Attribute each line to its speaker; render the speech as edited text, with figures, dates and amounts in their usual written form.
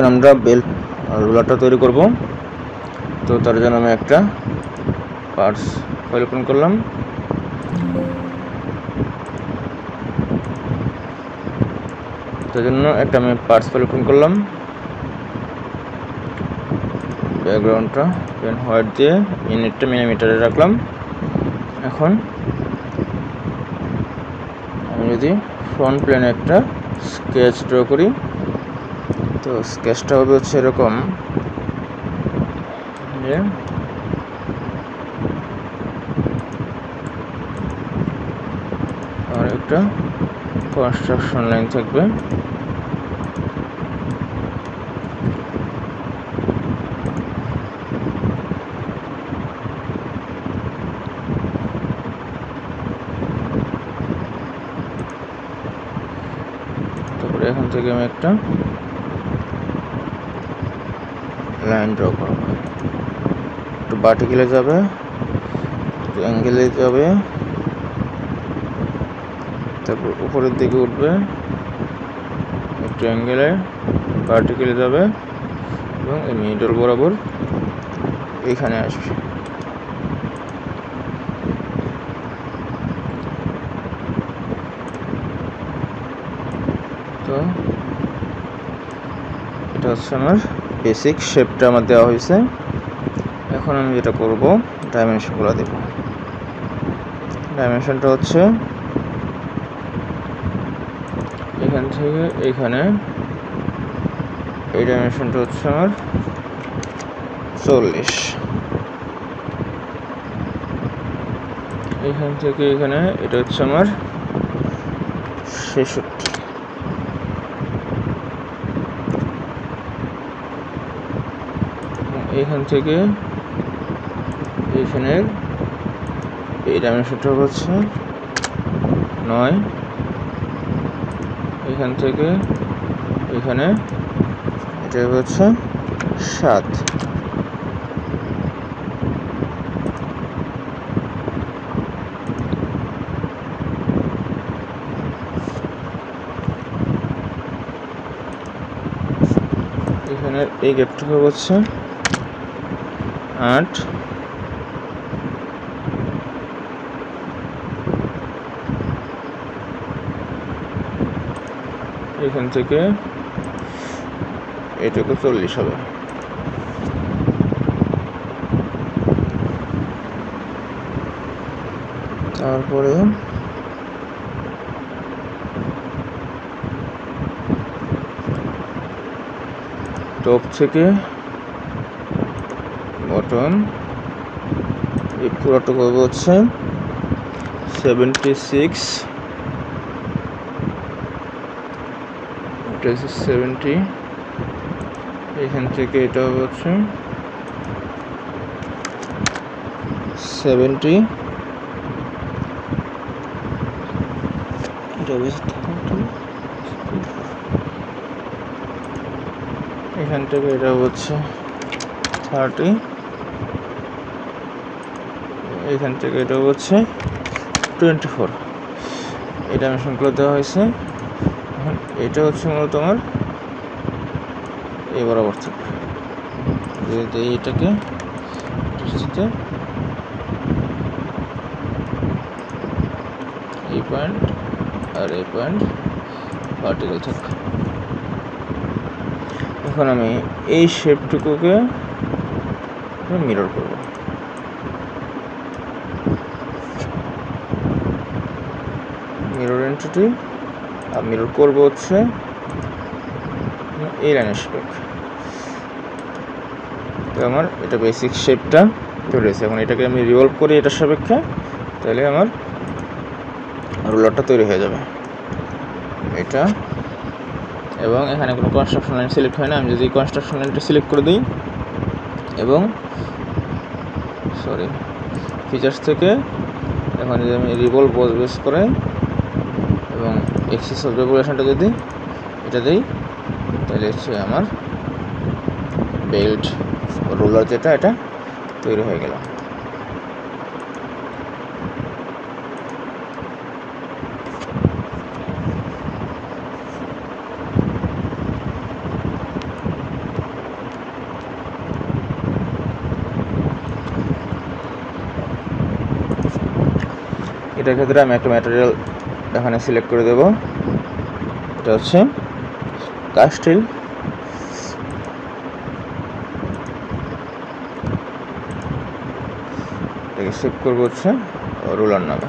Speaker 1: এখন আমরা বেল্ট রোলারটা তৈরি করব। তো তার জন্য আমি একটা পার্টস ফাইল ওপেন করলাম। তার জন্য একটা আমি পার্টস ফাইল ওপেন করলাম। ব্যাকগ্রাউন্ডটা পেন হোয়াইট দিয়ে ইউনিটটা মিলিমিটারে রাখলাম। এখন আমি যদি ফ্রন্ট প্লেনে একটা স্কেচ ড্র করি, তো স্কেচটা হবে হচ্ছে এরকম যে আর একটা কনস্ট্রাকশন লাইন থাকবে। তারপরে এখান থেকে আমি একটা লাইন ড্র করব। একটু ভার্টিক্যালে যাবে, একটু অ্যাঙ্গেলে যাবে, তারপর উপরের দিকে উঠবে, একটু অ্যাঙ্গেলে ভার্টিক্যালে যাবে এবং এই মিডল বরাবর এইখানে আসবে। তো এটা হচ্ছে আমার বেসিক শেপটা আমার দেওয়া হয়েছে। এখন আমি যেটা করব, ডাইমেনশনগুলো দেব। ডাইমেনশনটা হচ্ছে এখান থেকে এইখানে, এই ডাইমেনশনটা হচ্ছে আমার 40, এখান থেকে এখানে এটা হচ্ছে আমার 66, এখান থেকে এখানে এই ডাইমেনশনটা হচ্ছে 9, এখান থেকে এখানে এটা হচ্ছে 7। এখানে এই গ্যাপটা হচ্ছে 8, এখান থেকে এটুকু 40 হবে। তারপরে টপ থেকে বটম এই পুরোটুকু হচ্ছে 76, এটা হচ্ছে 70, এখান থেকে এটা হচ্ছে 70, এটা এখান থেকে এটা হচ্ছে 30, এখান থেকে এটা হচ্ছে 24। এই ডাইমেনশনগুলো দেওয়া হয়েছে। এখন এটা হচ্ছে মূলত আমার এই বরাবর থেকে যদি এটাকে এই পয়েন্ট আর এই পয়েন্ট ভার্টিক্যাল থাকে। এখন আমি এই শেপটুকুকে মিরর করব। মিরর এন্টিটি আর মিরর করব হচ্ছে এই লাইনের সাপেক্ষে। তো আমার এটা বেসিক শেপটা চলে এসেছে। এখন এটাকে আমি রিভলভ করি এটার সাপেক্ষে, তাহলে আমার রোলারটা তৈরি হয়ে যাবে এটা। এবং এখানে কোনো কনস্ট্রাকশন লাইন সিলেক্ট হয় না। আমি যদি কনস্ট্রাকশন লাইনটা সিলেক্ট করে দিই এবং ফিচার্স থেকে এখন যদি আমি রিভলভ বেস করে এবং এক্সিস অফ রেগুলেশনটা যদি এটা দিই, তাহলে হচ্ছে আমার বেল্ট রোলার যেটা এটা তৈরি হয়ে গেল। এটার ক্ষেত্রে আমি একটা ম্যাটেরিয়াল এখানে সিলেক্ট করে দেব, এটা হচ্ছে কাস্টিল। এটাকে সেভ করবো হচ্ছে রুলার নামে।